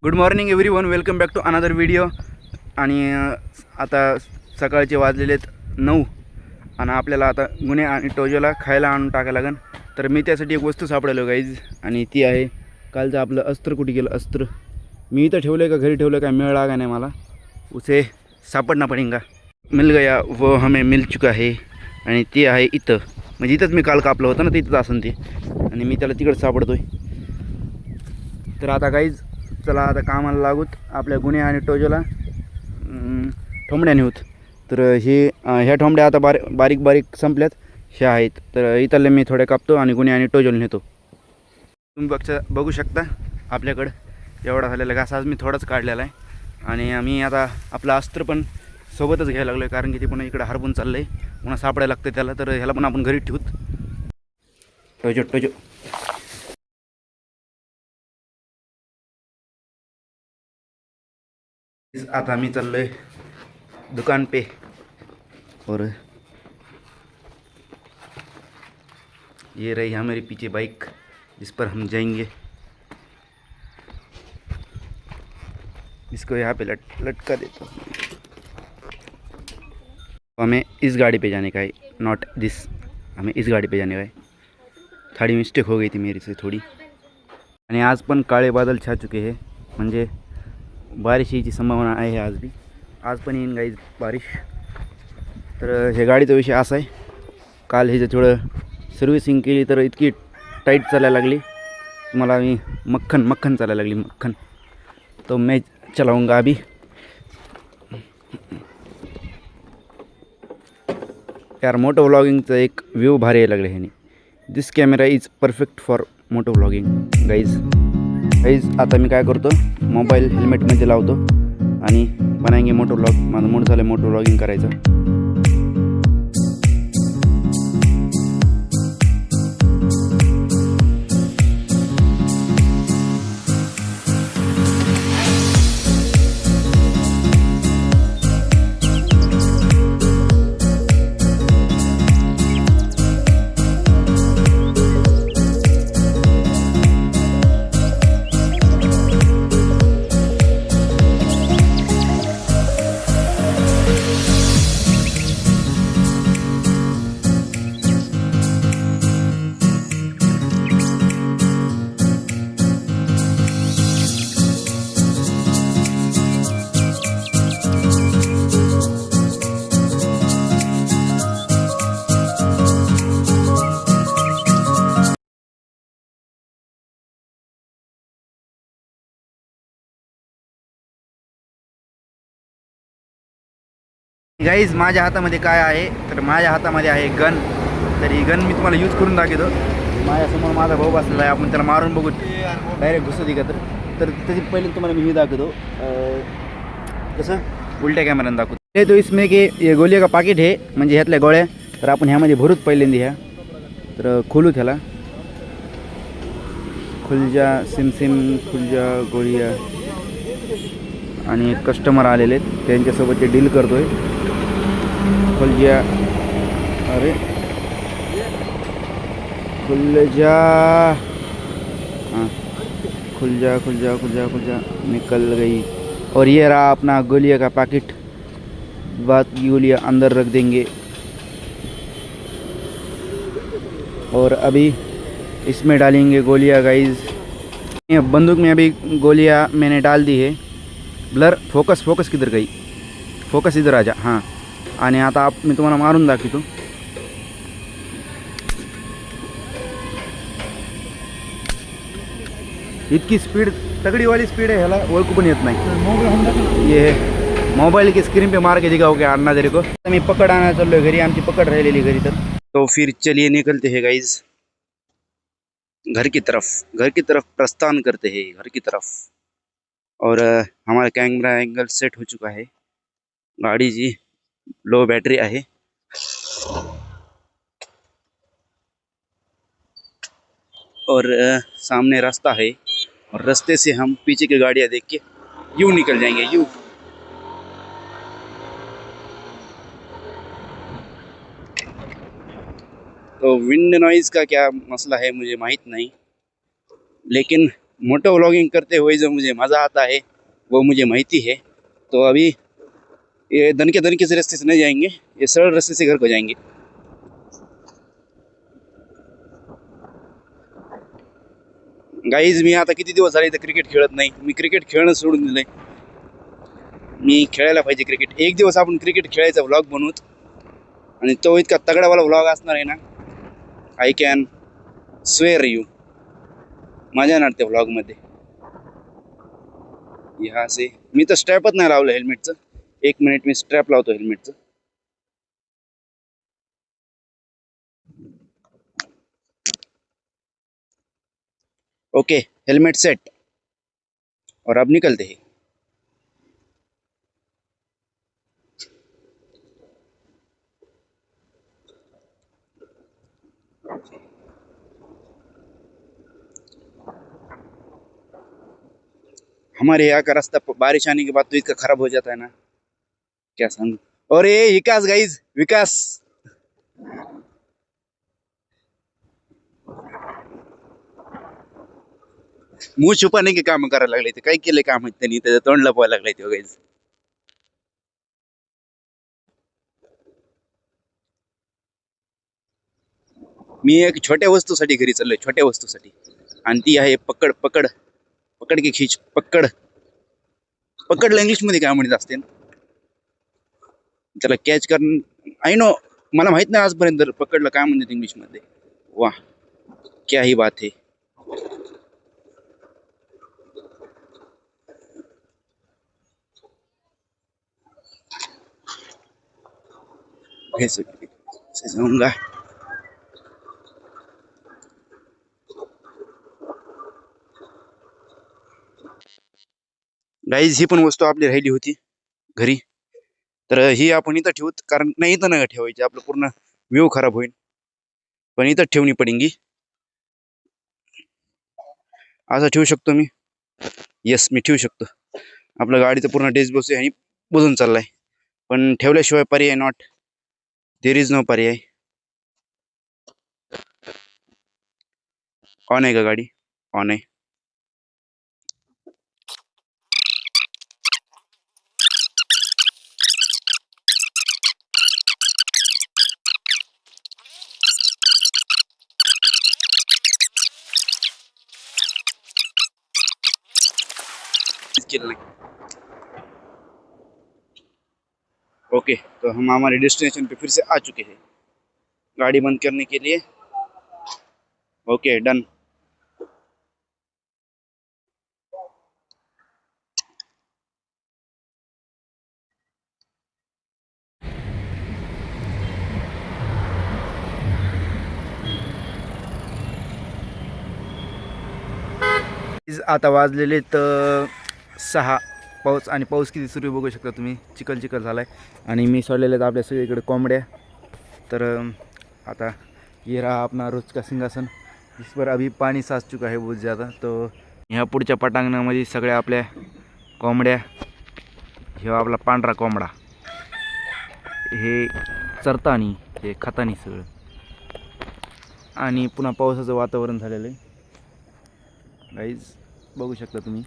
Good morning everyone, welcome back to another video. आणि आता सकाळचे वाजलेले आहेत 9 आणि आपल्याला आता गुन्हे आणि टोजोला खायला आणून टाकायला लागेल. तर मी त्यासाठी एक वस्तू सापडलो गाईज, आणि ती आहे कालचं आपलं अस्त्र. कुठे गेलं अस्त्र? मी इथं ठेवलं का घरी ठेवलं काय मिळ लागा नाही मला. उसे सापडना पडेगा. मिल गया वो हमें मिल चुका आहे. आणि ती आहे इथं, म्हणजे इथंच मी काल कापलं होतं ना, ते इथंच असेल ते. आणि मी त्याला तिकडं सापडतोय. तर आता गाईज चला आता कामाला लागूत. आपल्या गुन्हे आणि टोजोला ठोंबड्या नेऊत. तर ह्या ठोंबड्या आता बारीक बारीक संपल्यात, ह्या आहेत. तर इथले मी थोड्या कापतो आणि गुन्हे आणि टोजोला नेतो. तुम्ही बघू शकता आपल्याकडं एवढा झालेला घास आज मी थोडाच काढलेला आहे. आणि आम्ही आता आपलं अस्त्र पण सोबतच घ्यायला लागलो आहे, कारण की ते पुन्हा इकडं हरपून चाललं आहे, पुन्हा सापडायला लागतं त्याला. तर ह्याला पण आपण घरी ठेवूत. टोजो टोजो आता मी चल रहे दुकान पे, और ये रही हमारी पीछे बाइक जिस पर हम जाएंगे. इसको यहाँ पे लटका देता हूँ. हमें इस गाड़ी पे जाने का है, नॉट दिस. हमें इस गाड़ी पे जाने का है. थोड़ी मिस्टेक हो गई थी मेरी से थोड़ी. आणि आज पण काळे बादल छा चुके हैं, म्हणजे बारिश यायची संभावना आहे आज बी. आज पण येईन गाईज बारिश. तर हे गाडीचा विषय असा आहे, काल हे थोडं सर्व्हिसिंग केली तर इतकी टाईट चालायला लागली, मला मी मक्खन चालायला लागली मक्खन. तो मैं चलाऊंगा अभी. यार मोटो व्लॉगिंगचं एक व्ह्यू भारी यायला लागले ह्याने. This camera is perfect for moto vlogging guys. आता मी काय करतो, मोबाईल हेल्मेटमध्ये लावतो आणि बनाएंगे मोटो व्लॉग. माझं मूड झालं मोटो व्लॉगिंग करायचं. गाईज माझ्या हातामध्ये काय आहे, तर माझ्या हातामध्ये आहे गन. तर ही गन मी तुम्हाला यूज करून दाखवतो. माझ्यासमोर माझा भाऊ बसलेला आहे, आपण त्याला मारून बघू डायरेक्ट घुसत का. तर त्याची पहिले तुम्हाला मी दाखवतो कसं उलट्या कॅमेऱ्यानं दाखवतो. हे तो इसमें की ये गोलिया का पाकिट आहे, म्हणजे ह्यातल्या गोळ्या. तर आपण ह्यामध्ये भरूच पहिल्यांदा ह्या. तर खोलू त्याला. खुलजा सिम खुलजा गोळ्या. आणि कस्टमर आलेले आहेत, त्यांच्यासोबत ते डील करतोय. खुलजा, अरे खुलजा, हाँ खुलजा निकल गई. और ये रहा अपना गोलिया का पैकेट. बात गोलियाँ अंदर रख देंगे. और अभी इसमें डालेंगे गोलियाँ गाइज. बंदूक में अभी गोलियाँ मैंने डाल दी है. ब्लर फोकस किधर गई? फोकस इधर आ जा. हां. आणि आता मी तुम्हाला मारून दाखवतो. इतकी स्पीड, तगडीवाली स्पीड आहे, ह्याला ओळखू पण येत नाही. ये मोबाईल की स्क्रीन पे मार के दिखाओ क्या अन्ना तेरे को. मी पकड आणायला चाललोय घरी, आमची पकड राहिलेली घरी. तो फिर चलिए निकलते हैं गाइज घर की तरफ प्रस्थान करते हैं घर की तरफ. और हमारा कैमरा एंगल सेट हो चुका है. गाड़ी जी लो बैटरी आहे. और सामने रास्ता है, और रास्ते से हम पीछे की गाड़ियाँ देख के यूँ निकल जाएंगे यूँ. तो विंड नॉइज़ का क्या मसला है मुझे माहित नहीं, लेकिन मोटो व्लॉगिंग करते हुए जो मुझे मज़ा आता है वो मुझे माहिती है। तो अभी ये दणके से रास्ते से नहीं जाएंगे, ये सरळ रास्ते से घर को जाएंगे। गाईज मी आता किती दिवस झाले तर क्रिकेट खेळत नाही, मी क्रिकेट खेळणं सोडून दिलंय। मी खेळायला पाहिजे क्रिकेट, एक दिवस आपण क्रिकेट खेळायचा व्लॉग बनवूत आणि तो इतका तगडावाला व्लॉग असणार आहे ना, आय कॅन स्वेअर यू, मजा येणार त्या व्लॉगमध्ये। यहाँ से मी तर स्ट्रॅपच नाही लावलं हेल्मेटचं, 1 मिनिट मी स्ट्रॅप लावतो हेल्मेटचं। ओके, हेलमेट सेट और अब निकलते हैं। हमारे यहाँ का रास्ता बारिश आने के बाद तो इतना खराब हो जाता है ना, क्या सांगू। और ये विकास गाइज, विकास मुंह छुपाने के काम करायला लागले ते, काय केले काम आहेत त्यांनी, त्याचं तोंड लपवायला लागले ते गाइज। मी एक छोट्या वस्तूसाठी घरी चाललोय, छोट्या वस्तूसाठी, आणि ती आहे पकड पकड पकड की खीच, पकड पकडला इंग्लिश मध्ये काय म्हणत असते, त्याला कॅच करणं, आय नो, मला माहित नाही आजपर्यंत पकडला काय म्हणतात इंग्लिश मध्ये। वाह क्या ही बात है। ऐसे जाऊंगा। गाईज ही पण वस्तू आपली राहिली होती घरी, तर ही आपण इथं ठेवूत, कारण नाही इथं नका ठेवायची, आपलं पूर्ण व्ह्यू खराब होईल, पण इथं ठेवणी पडेंगी। असं ठेवू शकतो मी, येस मी ठेवू शकतो। आपलं गाडीचं पूर्ण डेस बसू आणि बुजून चाललाय, पण ठेवल्याशिवाय पर्याय नॉट, देर इज नो पर्याय। ऑन आहे का गाडी? ऑन आहे। ओके, तो हम हमारे डेस्टिनेशन पे फिर से आ चुके हैं, गाड़ी बंद करने के लिए। Okay done. आता वाजलेले तर 6, पाऊस, आणि पाऊस किती सुरू बघू शकता तुम्ही, चिखल चिखल झालाय, आणि मी सोडलेले आहेत आपल्या सगळीकडे कोंबड्या। तर आता ये रहा अपना रोज का सिंहासन, इस पर अभी पानी साच चुका है बहुत ज़्यादा। तो ह्या पुढच्या पटांगणामध्ये सगळ्या आपल्या कोंबड्या, हे आपला पांढरा कोंबडा, हे चरतानी, हे खातानी सगळं, आणि पुन्हा पावसाचं वातावरण झालेलं आहे गाईज, बघू शकता तुम्ही।